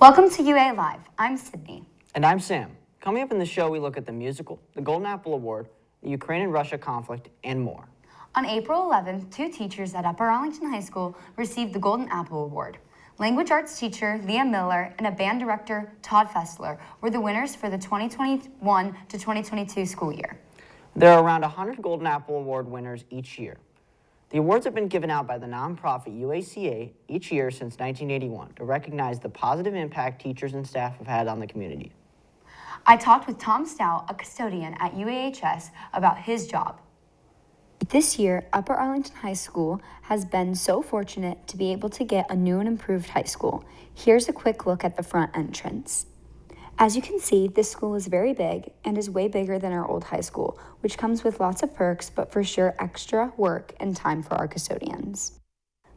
Welcome to UA Live. I'm Sydney. And I'm Sam. Coming up in the show, we look at the musical, the Golden Apple Award, the Ukraine and Russia conflict, and more. On April 11th, two teachers at Upper Arlington High School received the Golden Apple Award. Language arts teacher Leah Miller and a band director Todd Fessler were the winners for the 2021 to 2022 school year. There are around 100 Golden Apple Award winners each year. The awards have been given out by the nonprofit UACA each year since 1981 to recognize the positive impact teachers and staff have had on the community. I talked with Tom Stout, a custodian at UAHS, about his job. This year, Upper Arlington High School has been so fortunate to be able to get a new and improved high school. Here's a quick look at the front entrance. As you can see, this school is very big and is way bigger than our old high school, which comes with lots of perks, but for sure extra work and time for our custodians.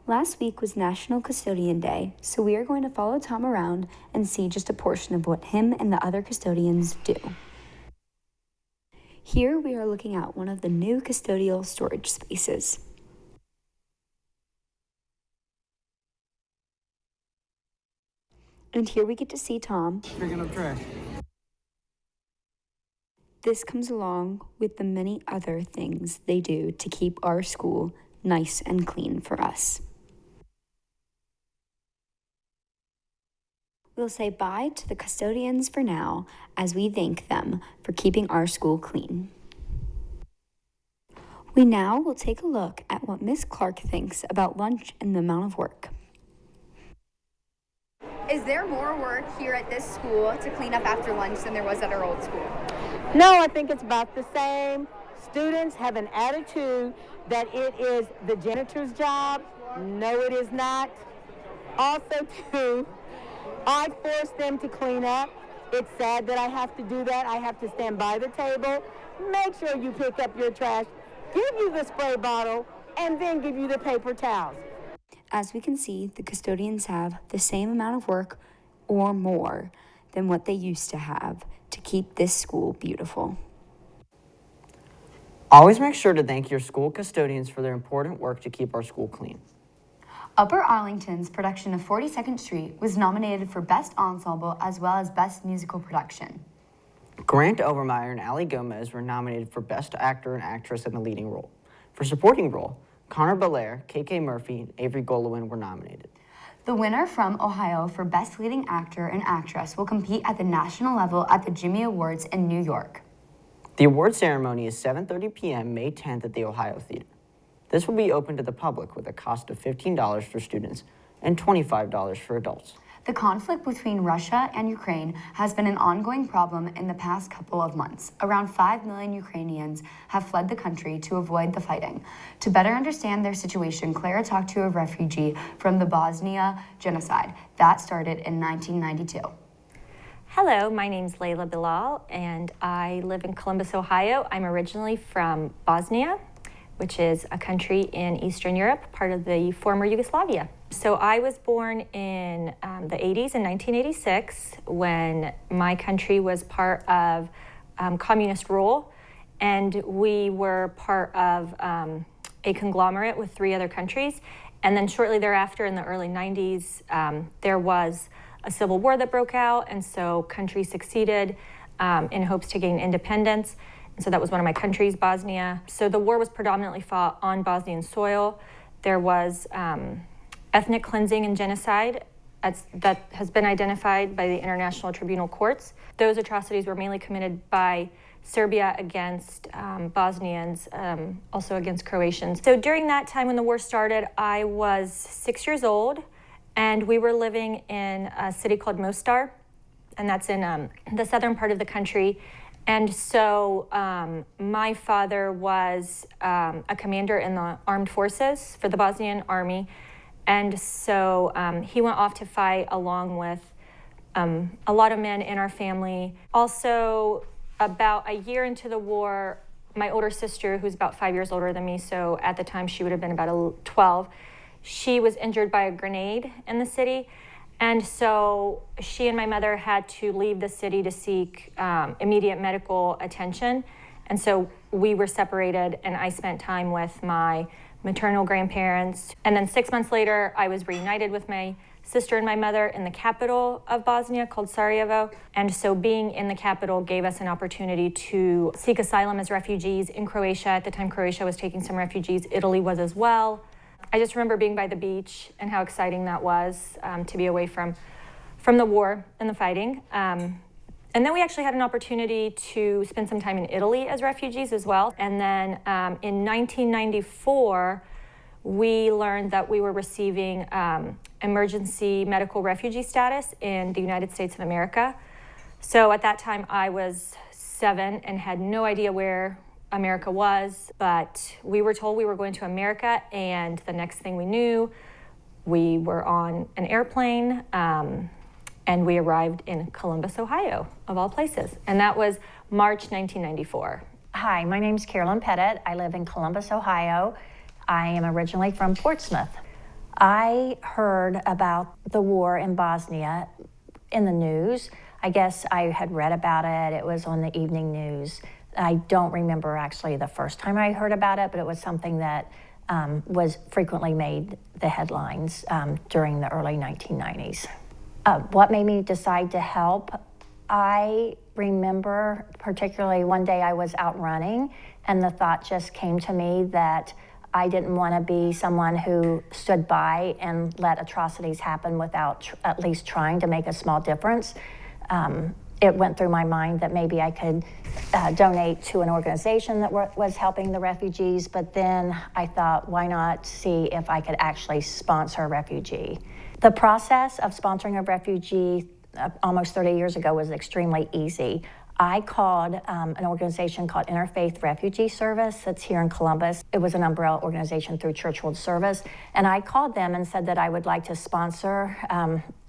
Last week was National Custodian Day, so we are going to follow Tom around and see just a portion of what him and the other custodians do. Here we are looking at one of the new custodial storage spaces. And here we get to see Tom. Picking up trash. This comes along with the many other things they do to keep our school nice and clean for us. We'll say bye to the custodians for now as we thank them for keeping our school clean. We now will take a look at what Miss Clark thinks about lunch and the amount of work. Is there more work here at this school to clean up after lunch than there was at our old school? No, I think it's about the same. Students have an attitude that it is the janitor's job. No, it is not. Also, too, I force them to clean up. It's sad that I have to do that. I have to stand by the table, make sure you pick up your trash, give you the spray bottle, and then give you the paper towels. As we can see, the custodians have the same amount of work or more than what they used to have to keep this school beautiful. Always make sure to thank your school custodians for their important work to keep our school clean. Upper Arlington's production of 42nd Street was nominated for Best Ensemble as well as Best Musical Production. Grant Overmeyer and Ali Gomez were nominated for Best Actor and Actress in the Leading Role. For Supporting Role, Connor Belair, KK Murphy, and Avery Golowin were nominated. The winner from Ohio for Best Leading Actor and Actress will compete at the national level at the Jimmy Awards in New York. The award ceremony is 7:30 p.m. May 10th at the Ohio Theater. This will be open to the public with a cost of $15 for students and $25 for adults. The conflict between Russia and Ukraine has been an ongoing problem in the past couple of months. Around 5 million Ukrainians have fled the country to avoid the fighting. To better understand their situation, Clara talked to a refugee from the Bosnia genocide that started in 1992. Hello, my name's Leijla Bilal, and I live in Columbus, Ohio. I'm originally from Bosnia, which is a country in Eastern Europe, part of the former Yugoslavia. So I was born in the 80s, in 1986, when my country was part of communist rule, and we were part of a conglomerate with 3 other countries. And then shortly thereafter, in the early 90s, there was a civil war that broke out, and so countries succeeded in hopes to gain independence. And so that was one of my countries, Bosnia. So the war was predominantly fought on Bosnian soil. There was ethnic cleansing and genocide that has been identified by the International Tribunal Courts. Those atrocities were mainly committed by Serbia against Bosnians, also against Croatians. So during that time when the war started, I was 6 years old, and we were living in a city called Mostar, and that's in the southern part of the country. And so my father was a commander in the armed forces for the Bosnian army. And so he went off to fight along with a lot of men in our family. Also, about a year into the war, my older sister, who's about 5 years older than me, so at the time she would have been about 12, she was injured by a grenade in the city. And so she and my mother had to leave the city to seek immediate medical attention. And so we were separated, and I spent time with my maternal grandparents. And then 6 months later, I was reunited with my sister and my mother in the capital of Bosnia called Sarajevo. And so being in the capital gave us an opportunity to seek asylum as refugees in Croatia. At the time, Croatia was taking some refugees. Italy was as well. I just remember being by the beach and how exciting that was to be away from the war and the fighting. And then we actually had an opportunity to spend some time in Italy as refugees as well. And then in 1994, we learned that we were receiving emergency medical refugee status in the United States of America. So at that time, I was 7 and had no idea where America was, but we were told we were going to America, and the next thing we knew, we were on an airplane, and we arrived in Columbus, Ohio, of all places. And that was March 1994. Hi, my name's Carolyn Pettit. I live in Columbus, Ohio. I am originally from Portsmouth. I heard about the war in Bosnia in the news. I guess I had read about it. It was on the evening news. I don't remember actually the first time I heard about it, but it was something that was frequently made the headlines during the early 1990s. What made me decide to help? I remember particularly one day I was out running, and the thought just came to me that I didn't want to be someone who stood by and let atrocities happen without at least trying to make a small difference. It went through my mind that maybe I could donate to an organization that was helping the refugees, but then I thought, why not see if I could actually sponsor a refugee? The process of sponsoring a refugee almost 30 years ago was extremely easy. I called an organization called Interfaith Refugee Service that's here in Columbus. It was an umbrella organization through Church World Service. And I called them and said that I would like to sponsor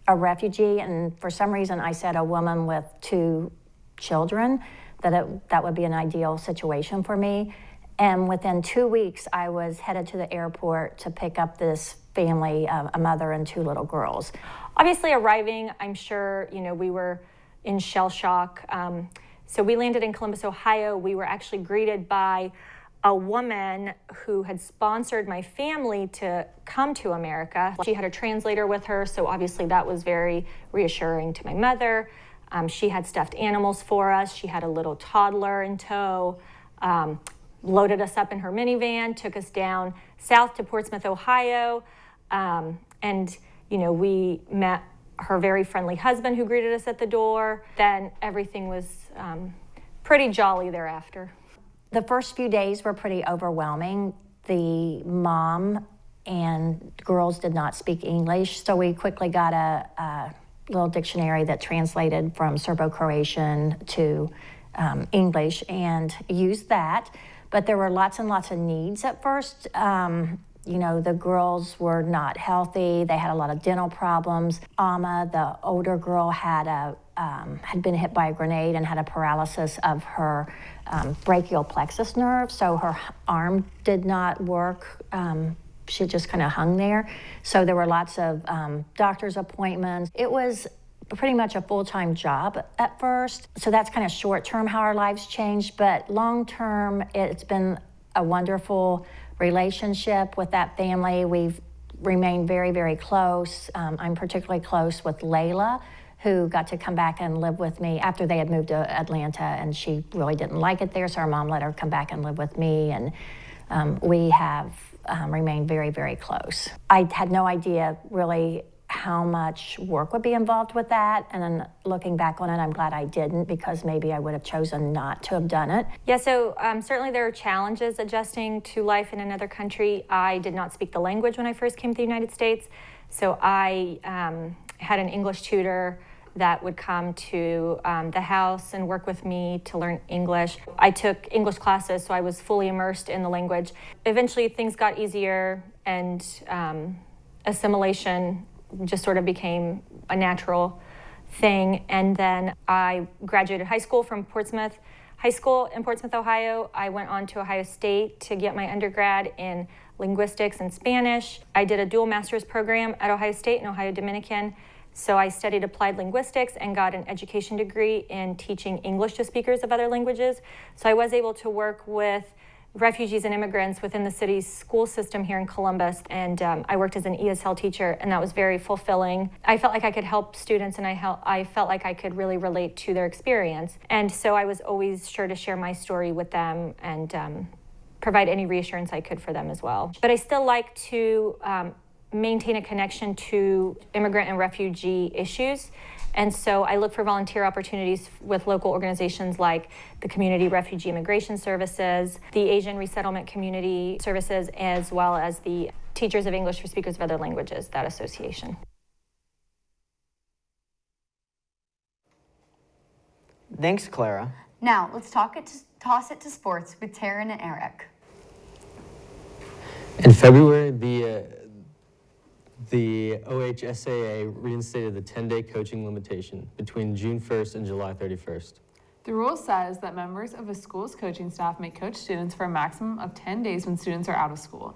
a refugee. And for some reason, I said a woman with 2 children, that would be an ideal situation for me. And within 2 weeks, I was headed to the airport to pick up this family, a mother and 2 little girls. Obviously arriving, I'm sure, we were in shell shock. So we landed in Columbus, Ohio. We were actually greeted by a woman who had sponsored my family to come to America. She had a translator with her, so obviously that was very reassuring to my mother. She had stuffed animals for us. She had a little toddler in tow, loaded us up in her minivan, took us down south to Portsmouth, Ohio, and we met her very friendly husband who greeted us at the door. Then everything was pretty jolly thereafter. The first few days were pretty overwhelming. The mom and girls did not speak English, so we quickly got a little dictionary that translated from Serbo-Croatian to English and used that. But there were lots and lots of needs at first. The girls were not healthy. They had a lot of dental problems. Amma, the older girl, had been hit by a grenade and had a paralysis of her brachial plexus nerve, so her arm did not work. She just kind of hung there. So there were lots of doctor's appointments. It was pretty much a full-time job at first. So that's kind of short-term how our lives changed, but long-term, it's been a wonderful relationship with that family. We've remained very, very close. I'm particularly close with Leijla, who got to come back and live with me after they had moved to Atlanta, and she really didn't like it there, so her mom let her come back and live with me, and we have remained very, very close. I had no idea really how much work would be involved with that, and then looking back on it, I'm glad I didn't, because maybe I would have chosen not to have done it. Yeah, so certainly there are challenges adjusting to life in another country. I did not speak the language when I first came to the United States, so I had an English tutor that would come to the house and work with me to learn English. I took English classes, so I was fully immersed in the language. Eventually things got easier, and assimilation just sort of became a natural thing. And then I graduated high school from Portsmouth High School in Portsmouth, Ohio. I went on to Ohio State to get my undergrad in linguistics and Spanish. I did a dual master's program at Ohio State and Ohio Dominican. So I studied applied linguistics and got an education degree in teaching English to speakers of other languages. So I was able to work with refugees and immigrants within the city's school system here in Columbus, and I worked as an ESL teacher, and that was very fulfilling. I felt like I could help students, and I felt like I could really relate to their experience, and so I was always sure to share my story with them and provide any reassurance I could for them as well. But I still like to maintain a connection to immigrant and refugee issues. And so I look for volunteer opportunities with local organizations like the Community Refugee Immigration Services, the Asian Resettlement Community Services, as well as the Teachers of English for Speakers of Other Languages, that association. Thanks, Clara. Now, let's toss it to sports with Taryn and Eric. In February, the OHSAA reinstated the 10-day coaching limitation between June 1st and July 31st. The rule says that members of a school's coaching staff may coach students for a maximum of 10 days when students are out of school.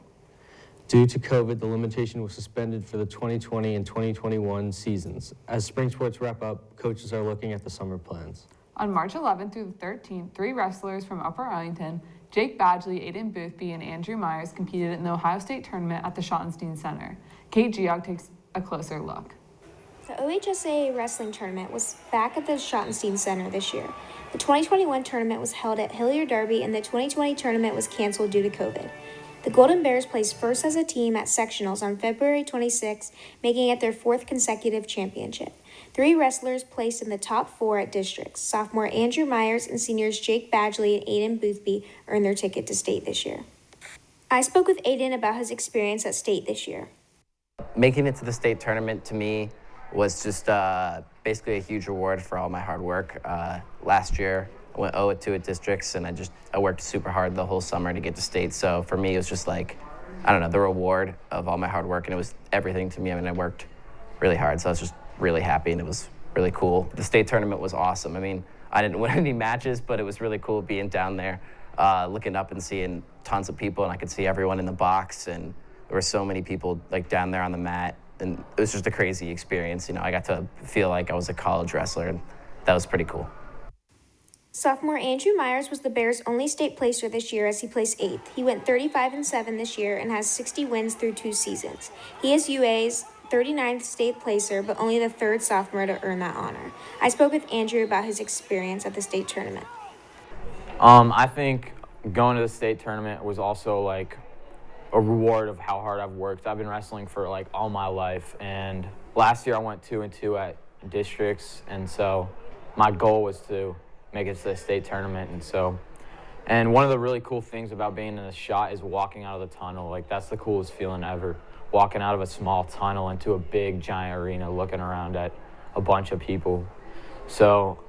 Due to COVID, the limitation was suspended for the 2020 and 2021 seasons. As spring sports wrap up, coaches are looking at the summer plans. On March 11th through the 13th, 3 wrestlers from Upper Arlington, Jake Badgley, Aiden Boothby, and Andrew Myers competed in the Ohio State tournament at the Schottenstein Center. Kate Geog takes a closer look. The OHSAA wrestling tournament was back at the Schottenstein Center this year. The 2021 tournament was held at Hilliard Derby, and the 2020 tournament was canceled due to COVID. The Golden Bears placed first as a team at sectionals on February 26, making it their 4th consecutive championship. 3 wrestlers placed in the top 4 at districts. Sophomore Andrew Myers and seniors Jake Badgley and Aiden Boothby earned their ticket to state this year. I spoke with Aiden about his experience at state this year. Making it to the state tournament to me was just basically a huge reward for all my hard work. Last year, I went 0-2 at districts, and I worked super hard the whole summer to get to state. So for me, it was just like, I don't know, the reward of all my hard work, and it was everything to me. I mean, I worked really hard, so I was just really happy, and it was really cool. The state tournament was awesome. I mean, I didn't win any matches, but it was really cool being down there, looking up and seeing tons of people, and I could see everyone in the box, and there were so many people like down there on the mat, and it was just a crazy experience. You know, I got to feel like I was a college wrestler, and that was pretty cool. Sophomore Andrew Myers was the Bears' only state placer this year as he placed 8th. He went 35-7 this year and has 60 wins through 2 seasons. He is UA's 39th state placer, but only the 3rd sophomore to earn that honor. I spoke with Andrew about his experience at the state tournament. I think going to the state tournament was also like a reward of how hard I've worked. I've been wrestling for like all my life, and last year I went 2-2 at districts, and so my goal was to make it to the state tournament. And one of the really cool things about being in a shot is walking out of the tunnel. Like, that's the coolest feeling ever. Walking out of a small tunnel into a big giant arena, looking around at a bunch of people. So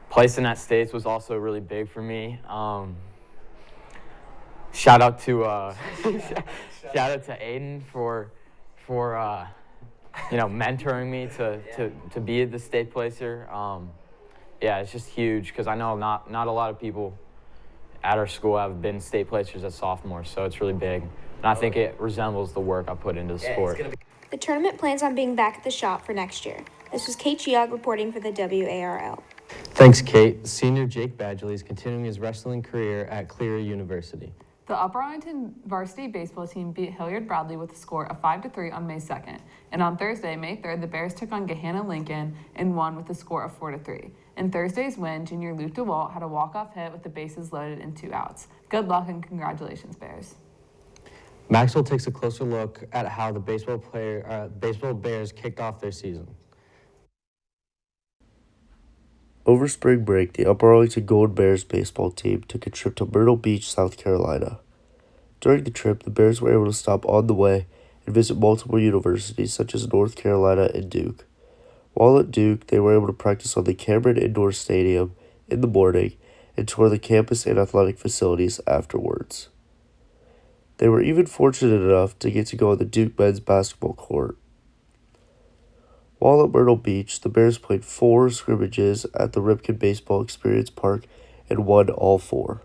placing at states was also really big for me. Shout out to Aiden for mentoring me to be the state placer. Yeah, it's just huge because I know not a lot of people at our school have been state placers as sophomores, so it's really big. And I think it resembles the work I put into the sport. The tournament plans on being back at the shop for next year. This was Kate Geog reporting for the WARL. Thanks, Kate. Senior Jake Badgley is continuing his wrestling career at Cleary University. The Upper Arlington varsity baseball team beat Hilliard Bradley with a score of 5-3 on May 2nd. And on Thursday, May 3rd, the Bears took on Gahanna Lincoln and won with a score of 4-3. In Thursday's win, junior Luke DeWalt had a walk-off hit with the bases loaded and 2 outs. Good luck and congratulations, Bears. Maxwell takes a closer look at how the baseball Bears kicked off their season. Over spring break, the Upper Arlington Golden Bears baseball team took a trip to Myrtle Beach, South Carolina. During the trip, the Bears were able to stop on the way and visit multiple universities such as North Carolina and Duke. While at Duke, they were able to practice on the Cameron Indoor Stadium in the morning and tour the campus and athletic facilities afterwards. They were even fortunate enough to get to go on the Duke men's basketball court. While at Myrtle Beach, the Bears played 4 scrimmages at the Ripken Baseball Experience Park and won all 4.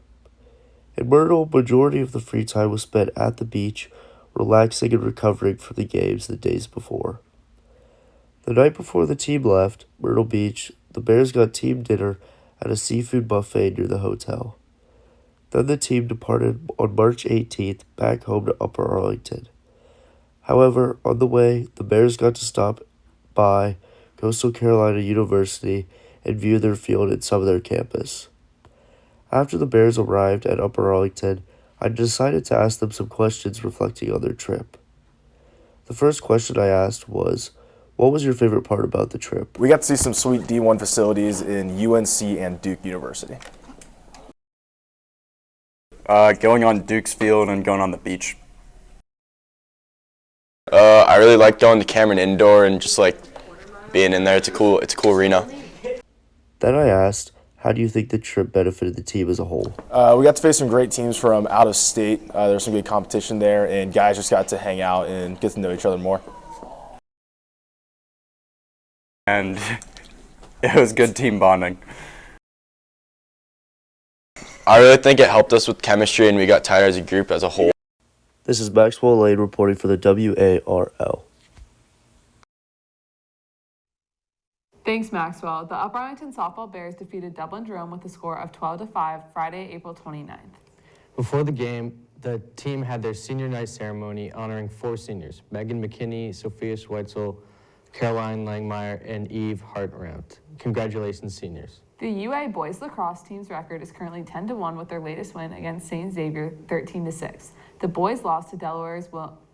In Myrtle, majority of the free time was spent at the beach, relaxing and recovering from the games the days before. The night before the team left Myrtle Beach, the Bears got team dinner at a seafood buffet near the hotel. Then the team departed on March 18th back home to Upper Arlington. However, on the way, the Bears got to stop by Coastal Carolina University and view their field and some of their campus. After the Bears arrived at Upper Arlington, I decided to ask them some questions reflecting on their trip. The first question I asked was, what was your favorite part about the trip? We got to see some sweet D1 facilities in UNC and Duke University. Going on Duke's field and going on the beach. I really like going to Cameron Indoor and just like being in there. It's a cool arena. Then I asked, how do you think the trip benefited the team as a whole? We got to face some great teams from out of state. There's some good competition there, and guys just got to hang out and get to know each other more. And it was good team bonding. I really think it helped us with chemistry and we got tighter as a group as a whole. This is Maxwell Lane reporting for the WARL. Thanks, Maxwell. The Upper Arlington softball Bears defeated Dublin Jerome with a score of 12-5 Friday, April 29th. Before the game, the team had their senior night ceremony honoring 4 seniors, Megan McKinney, Sophia Schweitzel, Caroline Langmeyer, and Eve Hartranft. Congratulations, seniors. The UA boys lacrosse team's record is currently 10-1 with their latest win against St. Xavier 13-6. The boys lost to Delaware's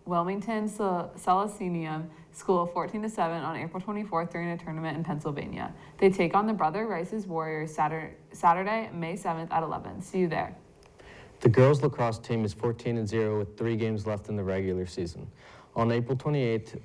Wilmington Salesianum School 14-7 on April 24th during a tournament in Pennsylvania. They take on the Brother Rice's Warriors Saturday, May 7th at 11. See you there. The girls lacrosse team is 14-0 with 3 games left in the regular season. On April 28th,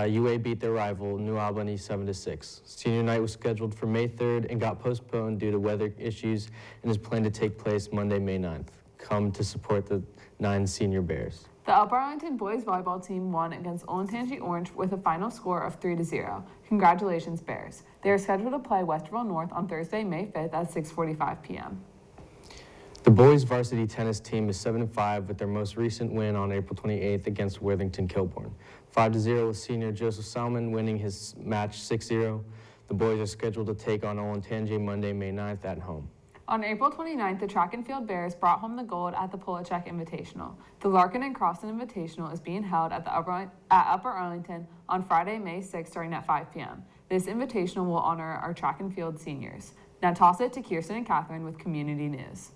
UA beat their rival, New Albany, 7-6. Senior night was scheduled for May 3rd and got postponed due to weather issues and is planned to take place Monday, May 9th. Come to support the 9 senior Bears. The Upper Arlington boys volleyball team won against Olentangy Orange with a final score of 3-0. Congratulations, Bears. They are scheduled to play Westerville North on Thursday, May 5th at 6:45 p.m. The boys varsity tennis team is 7-5 with their most recent win on April 28th against Worthington Kilbourne. 5-0 with senior Joseph Salmon winning his match 6-0. The boys are scheduled to take on Olentangy Monday, May 9th at home. On April 29th, the track and field Bears brought home the gold at the Polachek Invitational. The Larkin and Croston Invitational is being held at Upper Arlington on Friday, May 6th starting at 5 p.m. This invitational will honor our track and field seniors. Now toss it to Kirsten and Catherine with Community News.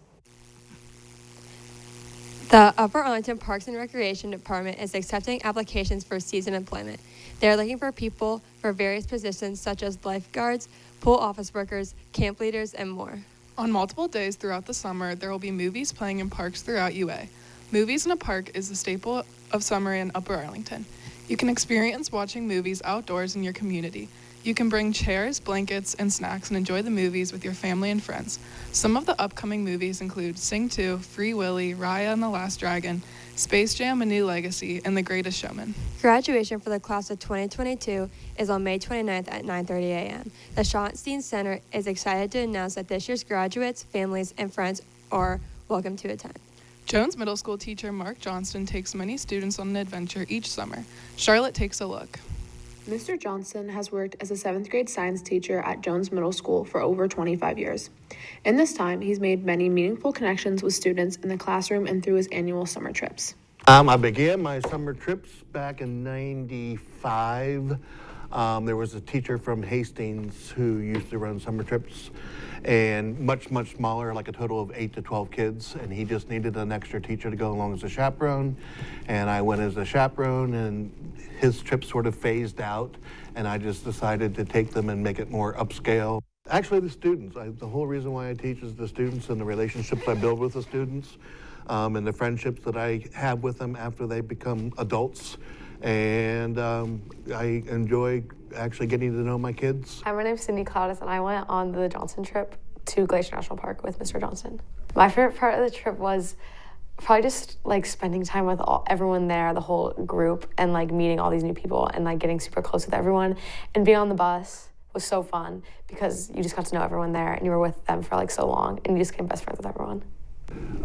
The Upper Arlington Parks and Recreation Department is accepting applications for season employment. They are looking for people for various positions such as lifeguards, pool office workers, camp leaders, and more. On multiple days throughout the summer, there will be movies playing in parks throughout UA. Movies in a park is the staple of summer in Upper Arlington. You can experience watching movies outdoors in your community. You can bring chairs, blankets, and snacks and enjoy the movies with your family and friends. Some of the upcoming movies include Sing 2, Free Willy, Raya and the Last Dragon, Space Jam: A New Legacy, and The Greatest Showman. Graduation for the class of 2022 is on May 29th at 9:30 a.m. The Schottenstein Center is excited to announce that this year's graduates, families, and friends are welcome to attend. Jones Middle School teacher Mark Johnston takes many students on an adventure each summer. Charlotte takes a look. Mr. Johnston has worked as a 7th grade science teacher at Jones Middle School for over 25 years. In this time, he's made many meaningful connections with students in the classroom and through his annual summer trips. I began my summer trips back in '95. There was a teacher from Hastings who used to run summer trips, and much smaller, like a total of 8 to 12 kids, and he just needed an extra teacher to go along as a chaperone, and I went as a chaperone, and his trip sort of phased out, and I just decided to take them and make it more upscale. Actually, the students. The whole reason why I teach is the students and the relationships I build with the students, and the friendships that I have with them after they become adults. And I enjoy actually getting to know my kids. Hi, my name's Cindy Cloudis, and I went on the Johnston trip to Glacier National Park with Mr. Johnston. My favorite part of the trip was probably just like spending time with everyone there, the whole group, and like meeting all these new people and like getting super close with everyone. And being on the bus was so fun because you just got to know everyone there and you were with them for like so long and you just became best friends with everyone.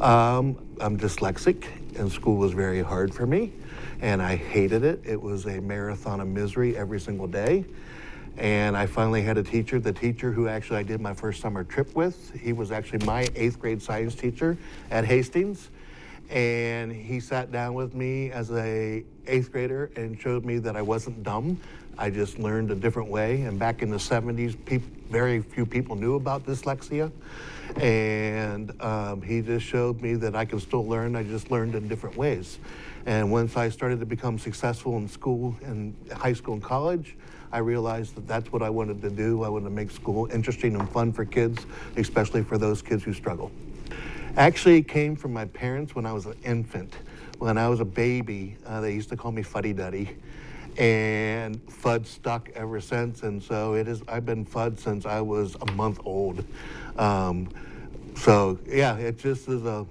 I'm dyslexic and school was very hard for me and I hated it. It was a marathon of misery every single day. And I finally had a teacher, the teacher who actually I did my first summer trip with. He was actually my 8th grade science teacher at Hastings. And he sat down with me as a 8th grader and showed me that I wasn't dumb. I just learned a different way. And back in the 70s, very few people knew about dyslexia. And he just showed me that I can still learn. I just learned in different ways. And once I started to become successful in school, in high school and college, I realized that that's what I wanted to do. I wanted to make school interesting and fun for kids, especially for those kids who struggle. Actually, it came from my parents when I was an infant. When I was a baby, they used to call me Fuddy Duddy. And FUD stuck ever since, and so I've been FUD since I was a month old. So yeah, it just is a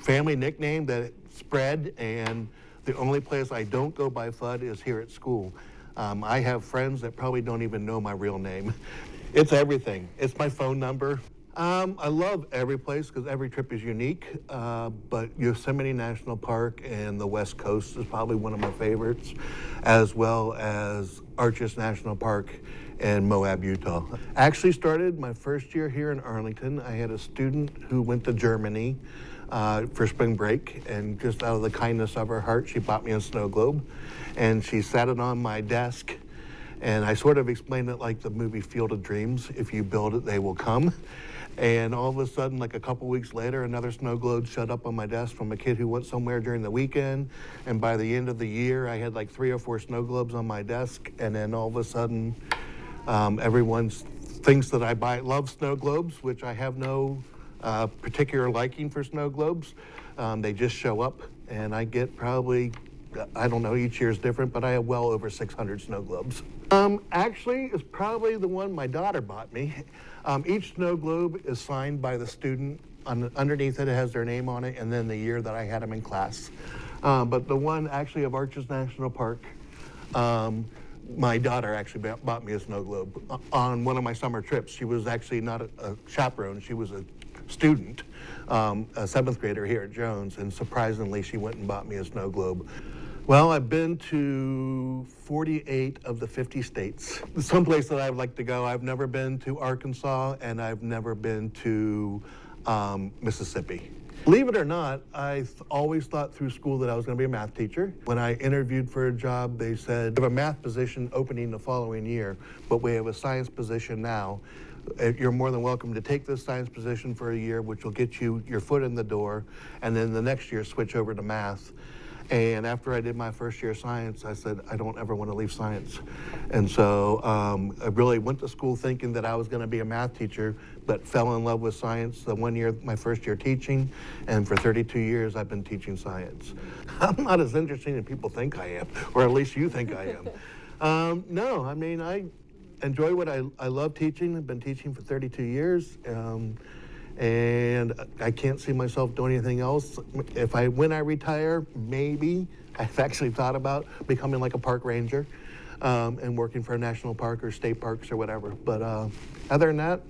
family nickname that spread, and the only place I don't go by FUD is here at school. I have friends that probably don't even know my real name. It's everything. It's my phone number. I love every place because every trip is unique, but Yosemite National Park and the West Coast is probably one of my favorites, as well as Arches National Park and Moab, Utah. I actually started my first year here in Arlington. I had a student who went to Germany for spring break, and just out of the kindness of her heart, she bought me a snow globe, and she sat it on my desk. And I sort of explained it like the movie Field of Dreams. If you build it, they will come. And all of a sudden, like a couple weeks later, another snow globe showed up on my desk from a kid who went somewhere during the weekend. And by the end of the year, I had like 3 or 4 snow globes on my desk. And then all of a sudden, everyone thinks that I love snow globes, which I have no particular liking for snow globes. They just show up, and I get probably, I don't know, each year is different, but I have well over 600 snow globes. Actually, it's probably the one my daughter bought me. Each snow globe is signed by the student. Underneath it has their name on it, and then the year that I had them in class. But the one actually of Arches National Park, my daughter actually bought me a snow globe on one of my summer trips. She was actually not a chaperone, she was a student, a 7th grader here at Jones, and surprisingly, she went and bought me a snow globe. Well, I've been to 48 of the 50 states. Someplace that I'd like to go, I've never been to Arkansas, and I've never been to Mississippi. Believe it or not, I always thought through school that I was going to be a math teacher. When I interviewed for a job, they said, we have a math position opening the following year, but we have a science position now. You're more than welcome to take this science position for a year, which will get you your foot in the door, and then the next year switch over to math. And after I did my first year of science, I said, I don't ever want to leave science. And so I really went to school thinking that I was going to be a math teacher, but fell in love with science the one year, my first year teaching, and for 32 years I've been teaching science. I'm not as interesting as people think I am, or at least you think I am. No, I mean, I enjoy what I love teaching. I've been teaching for 32 years. And I can't see myself doing anything else. When I retire, maybe I've actually thought about becoming like a park ranger and working for a national park or state parks or whatever. But other than that,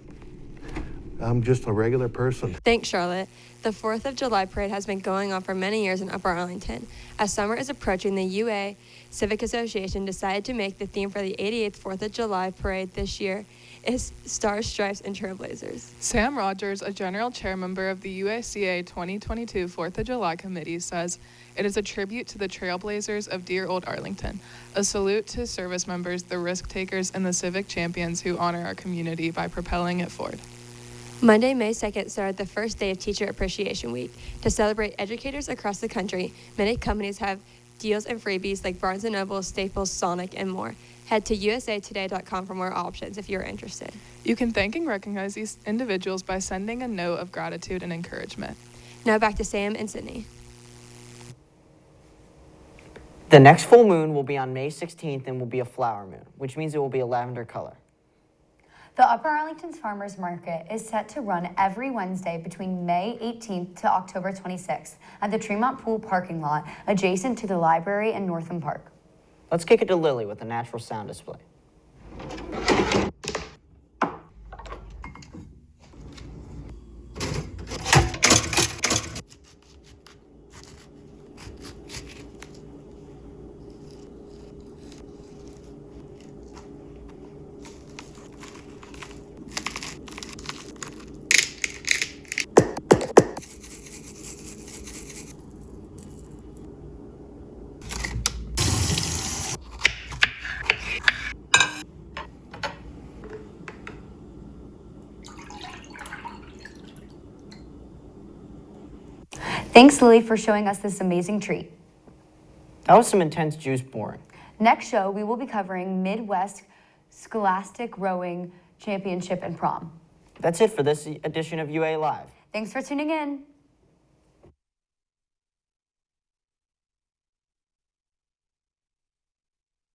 I'm just a regular person. Thanks, Charlotte. The 4th of July parade has been going on for many years in Upper Arlington. As summer is approaching, the UA Civic Association decided to make the theme for the 88th 4th of July parade this year is Stars, Stripes, and Trailblazers. Sam Rogers, a general chair member of the UACA 2022 4th of July committee, says it is a tribute to the Trailblazers of dear old Arlington, a salute to service members, the risk takers, and the civic champions who honor our community by propelling it forward. Monday, May 2nd started the first day of Teacher Appreciation Week. To celebrate educators across the country, many companies have deals and freebies like Barnes & Noble, Staples, Sonic, and more. Head to usatoday.com for more options if you're interested. You can thank and recognize these individuals by sending a note of gratitude and encouragement. Now back to Sam and Sydney. The next full moon will be on May 16th and will be a flower moon, which means it will be a lavender color. The Upper Arlington's Farmers Market is set to run every Wednesday between May 18th to October 26th at the Tremont Pool parking lot adjacent to the library in Northam Park. Let's kick it to Lily with a natural sound display. Thanks, Lily, for showing us this amazing treat. That was some intense juice pouring. Next show, we will be covering Midwest Scholastic Rowing Championship and Prom. That's it for this edition of UA Live. Thanks for tuning in.